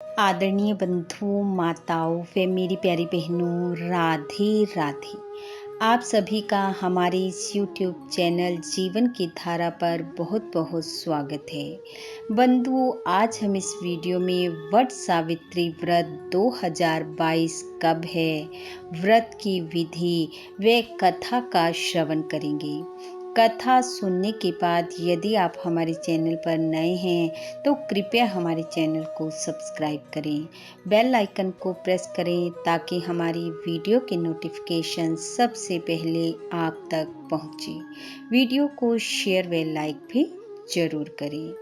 आदरणीय बंधुओं, माताओं व मेरी प्यारी बहनों, राधे राधे। आप सभी का हमारे इस YouTube चैनल जीवन की धारा पर बहुत बहुत स्वागत है। बंधुओं, आज हम इस वीडियो में वट सावित्री व्रत 2022 कब है, व्रत की विधि व कथा का श्रवण करेंगे। कथा सुनने के बाद यदि आप हमारे चैनल पर नए हैं तो कृपया हमारे चैनल को सब्सक्राइब करें, बेल आइकन को प्रेस करें ताकि हमारी वीडियो के नोटिफिकेशन सबसे पहले आप तक पहुंचे। वीडियो को शेयर व लाइक भी जरूर करें।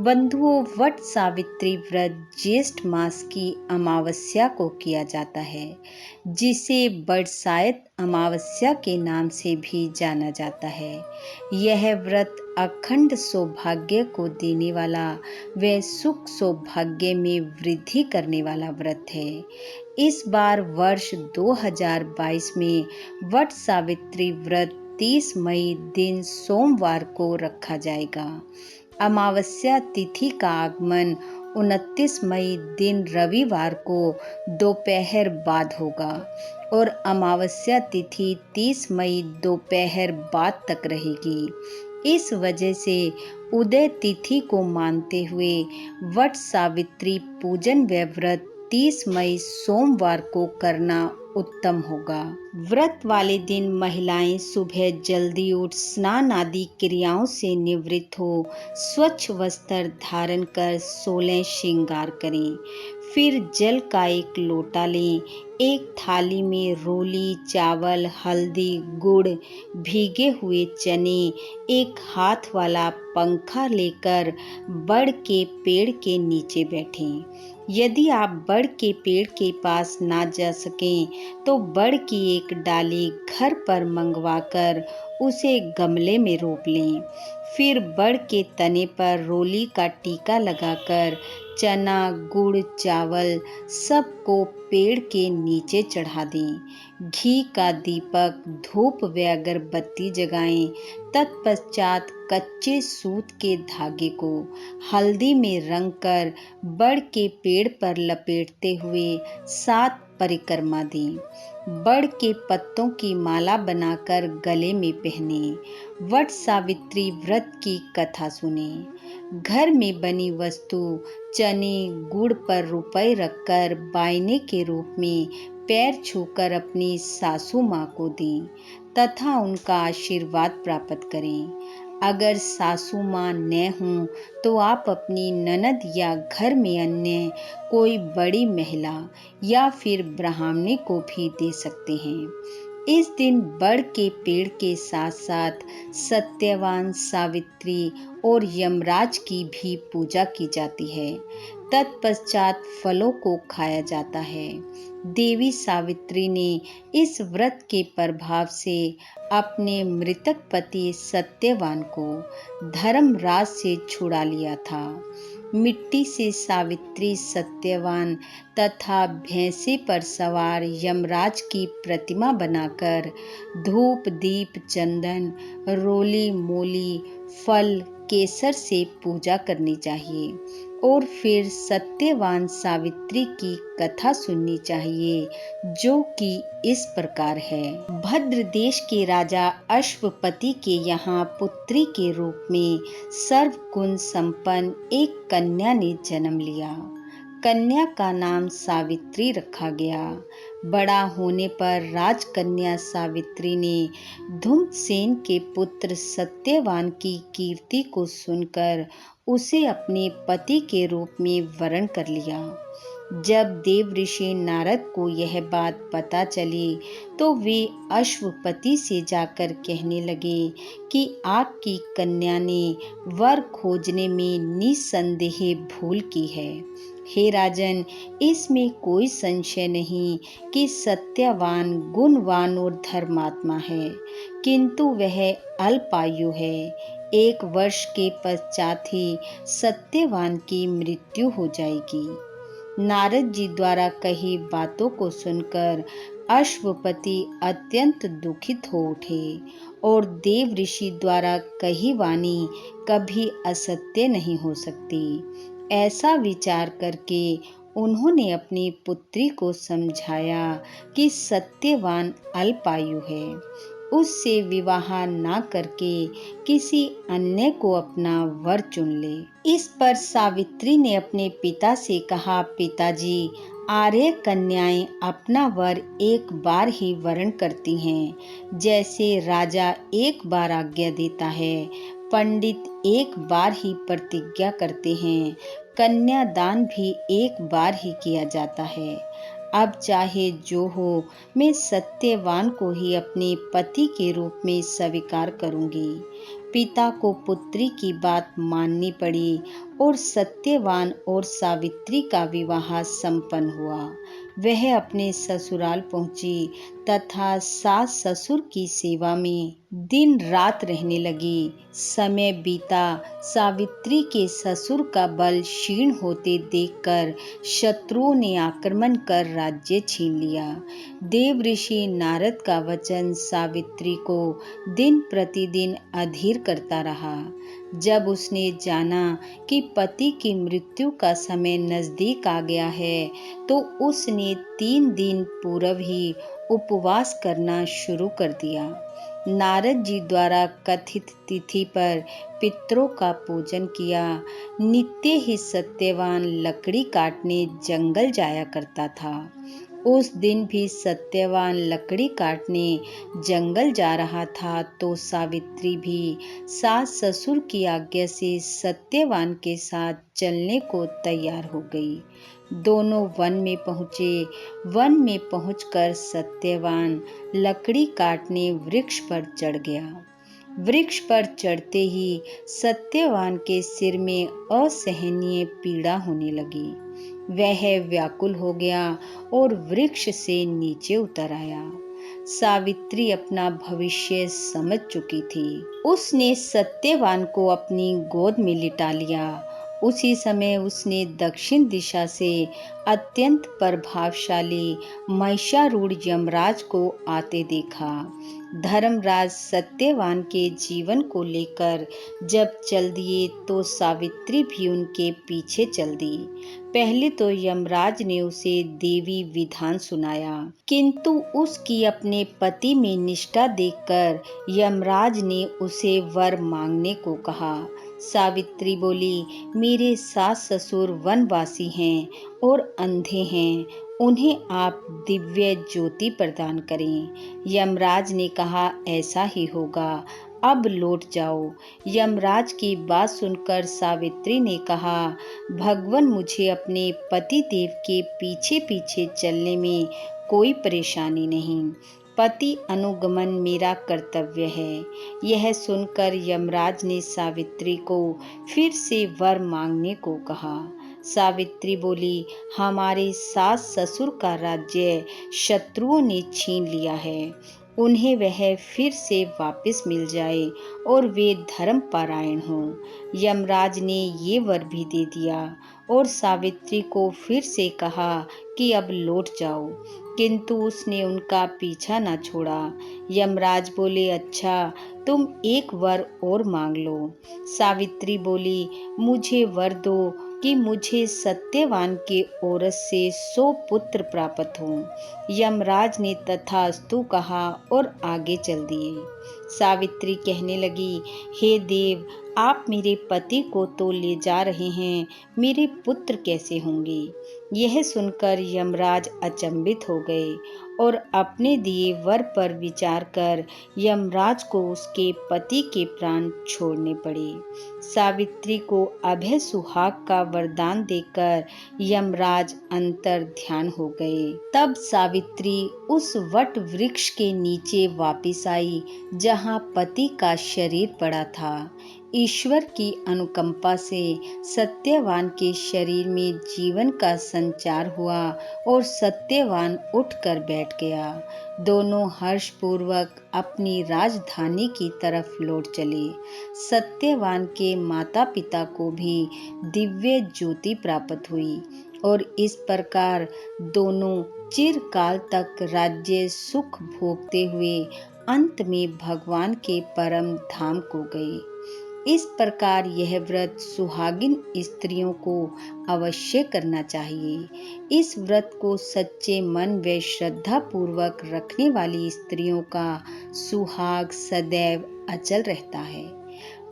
बंधुओं, वट सावित्री व्रत ज्येष्ठ मास की अमावस्या को किया जाता है, जिसे बरसाइत अमावस्या के नाम से भी जाना जाता है। यह व्रत अखंड सौभाग्य को देने वाला व सुख सौभाग्य में वृद्धि करने वाला व्रत है। इस बार वर्ष 2022 में वट सावित्री व्रत 30 मई दिन सोमवार को रखा जाएगा। अमावस्या तिथि का आगमन 29 मई दिन रविवार को दोपहर बाद होगा और अमावस्या तिथि 30 मई दोपहर बाद तक रहेगी। इस वजह से उदय तिथि को मानते हुए वट सावित्री पूजन व व्रत 30 मई सोमवार को करना उत्तम होगा। व्रत वाले दिन महिलाएं सुबह जल्दी उठ स्नान आदि क्रियाओं से निवृत्त हो स्वच्छ वस्त्र धारण कर 16 श्रृंगार करें। फिर जल का एक लोटा लें। एक थाली में रोली, चावल, हल्दी, गुड़, भीगे हुए चने, एक हाथ वाला पंखा लेकर बड़ के पेड़ के नीचे बैठें। यदि आप बड़ के पेड़ के पास ना जा सकें तो बड़ की एक डाली घर पर मंगवाकर उसे गमले में रोप लें। फिर बड़ के तने पर रोली का टीका लगाकर चना, गुड़, चावल सबको पेड़ के नीचे चढ़ा दें। घी का दीपक, धूप व अगरबत्ती जगाएं। तत्पश्चात कच्चे सूत के धागे को हल्दी में रंग कर बड़ के पेड़ पर लपेटते हुए 7 परिक्रमा दें। बड़ के पत्तों की माला बनाकर गले में पहने। वट सावित्री व्रत की कथा सुने। घर में बनी वस्तु चने, गुड़ पर रुपए रखकर बायने के रूप में पैर छूकर अपनी सासू माँ को दें तथा उनका आशीर्वाद प्राप्त करें। अगर सासू माँ न हों तो आप अपनी ननद या घर में अन्य कोई बड़ी महिला या फिर ब्राह्मणी को भी दे सकते हैं। इस दिन बड़ के पेड़ के साथ साथ सत्यवान, सावित्री और यमराज की भी पूजा की जाती है। तत्पश्चात फलों को खाया जाता है। देवी सावित्री ने इस व्रत के प्रभाव से अपने मृतक पति सत्यवान को धर्मराज से छुड़ा लिया था। मिट्टी से सावित्री, सत्यवान तथा भैंसे पर सवार यमराज की प्रतिमा बनाकर धूप, दीप, चंदन, रोली, मोली, फल, केसर से पूजा करनी चाहिए और फिर सत्यवान सावित्री की कथा सुननी चाहिए, जो कि इस प्रकार है। भद्र देश के राजा अश्वपति के यहाँ पुत्री के रूप में सर्वगुण संपन्न एक कन्या ने जन्म लिया। कन्या का नाम सावित्री रखा गया। बड़ा होने पर राजकन्या सावित्री ने धुम्रसेन के पुत्र सत्यवान की कीर्ति को सुनकर उसे अपने पति के रूप में वरण कर लिया। जब देव ऋषि नारद को यह बात पता चली तो वे अश्वपति से जाकर कहने लगे कि आपकी कन्या ने वर खोजने में निसंदेह भूल की है। हे राजन, इसमें कोई संशय नहीं कि सत्यवान गुणवान और धर्मात्मा है, किंतु वह अल्पायु है। 1 वर्ष के पश्चात ही सत्यवान की मृत्यु हो जाएगी। नारद जी द्वारा कही बातों को सुनकर अश्वपति अत्यंत दुखित हो उठे और देव ऋषि द्वारा कही वाणी कभी असत्य नहीं हो सकती। ऐसा विचार करके उन्होंने अपनी पुत्री को समझाया कि सत्यवान अल्पायु है, उससे विवाह ना करके किसी अन्य को अपना वर चुन ले। इस पर सावित्री ने अपने पिता से कहा, पिताजी, आर्य कन्याएं अपना वर एक बार ही वरण करती हैं। जैसे राजा एक बार आज्ञा देता है, पंडित एक बार ही प्रतिज्ञा करते हैं, कन्यादान भी एक बार ही किया जाता है। अब चाहे जो हो, मैं सत्यवान को ही अपने पति के रूप में स्वीकार करूंगी। पिता को पुत्री की बात माननी पड़ी और सत्यवान और सावित्री का विवाह संपन्न हुआ। वह अपने ससुराल पहुंची तथा सास ससुर की सेवा में दिन रात रहने लगी। समय बीता, सावित्री के ससुर का बल क्षीण होते देखकर शत्रुओं ने आक्रमण कर राज्य छीन लिया। देव ऋषि नारद का वचन सावित्री को दिन प्रतिदिन अधीर करता रहा। जब उसने जाना कि पति की मृत्यु का समय नजदीक आ गया है, तो उसने 3 दिन पूर्व ही उपवास करना शुरू कर दिया। नारद जी द्वारा कथित तिथि पर पितरों का पूजन किया। नित्य ही सत्यवान लकड़ी काटने जंगल जाया करता था। उस दिन भी सत्यवान लकड़ी काटने जंगल जा रहा था तो सावित्री भी सास ससुर की आज्ञा से सत्यवान के साथ चलने को तैयार हो गई। दोनों वन में पहुंचे। वन में पहुंचकर सत्यवान लकड़ी काटने वृक्ष पर चढ़ गया। वृक्ष पर चढ़ते ही सत्यवान के सिर में असहनीय पीड़ा होने लगी। वह व्याकुल हो गया और वृक्ष से नीचे उतर आया। सावित्री अपना भविष्य समझ चुकी थी। उसने सत्यवान को अपनी गोद में लिटा लिया। उसी समय उसने दक्षिण दिशा से अत्यंत प्रभावशाली महिषारूढ़ यमराज को आते देखा। धर्मराज सत्यवान के जीवन को लेकर जब चल दिए तो सावित्री भी उनके पीछे चल दी। पहले तो यमराज ने उसे देवी विधान सुनाया, किंतु उसकी अपने पति में निष्ठा देखकर यमराज ने उसे वर मांगने को कहा। सावित्री बोली, मेरे सास ससुर वनवासी हैं और अंधे हैं, उन्हें आप दिव्य ज्योति प्रदान करें। यमराज ने कहा, ऐसा ही होगा, अब लौट जाओ। यमराज की बात सुनकर सावित्री ने कहा, भगवान, मुझे अपने पति देव के पीछे पीछे चलने में कोई परेशानी नहीं। पति अनुगमन मेरा कर्तव्य है। यह सुनकर यमराज ने सावित्री को फिर से वर मांगने को कहा। सावित्री बोली, हमारे सास ससुर का राज्य शत्रुओं ने छीन लिया है, उन्हें वह फिर से वापस मिल जाए और वे धर्म परायण हों। यमराज ने ये वर भी दे दिया और सावित्री को फिर से कहा कि अब लौट जाओ, किंतु उसने उनका पीछा न छोड़ा। यमराज बोले, अच्छा, तुम एक वर और मांग लो। सावित्री बोली, मुझे वर दो कि मुझे सत्यवान के औरत से 100 पुत्र प्राप्त हों। यमराज ने तथास्तु कहा और आगे चल दिए। सावित्री कहने लगी, हे देव, आप मेरे पति को तो ले जा रहे हैं, मेरे पुत्र कैसे होंगे? यह सुनकर यमराज अचंभित हो गए और अपने दिए वर पर विचार कर यमराज को उसके पति के प्राण छोड़ने पड़े। सावित्री को अभय सुहाग का वरदान देकर यमराज अंतर ध्यान हो गए। तब सावित्री उस वट वृक्ष के नीचे वापस आई जहाँ पति का शरीर पड़ा था। ईश्वर की अनुकंपा से सत्यवान के शरीर में जीवन का संचार हुआ और सत्यवान उठकर बैठ गया। दोनों हर्षपूर्वक अपनी राजधानी की तरफ लौट चले। सत्यवान के माता पिता को भी दिव्य ज्योति प्राप्त हुई और इस प्रकार दोनों चिरकाल तक राज्य सुख भोगते हुए अंत में भगवान के परम धाम को गए। इस प्रकार यह व्रत सुहागिन स्त्रियों को अवश्य करना चाहिए। इस व्रत को सच्चे मन व श्रद्धा पूर्वक रखने वाली स्त्रियों का सुहाग सदैव अचल रहता है।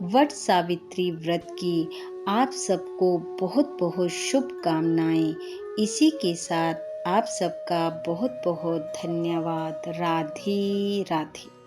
वट सावित्री व्रत की आप सबको बहुत बहुत शुभकामनाएं। इसी के साथ आप सबका बहुत बहुत धन्यवाद। राधे राधे।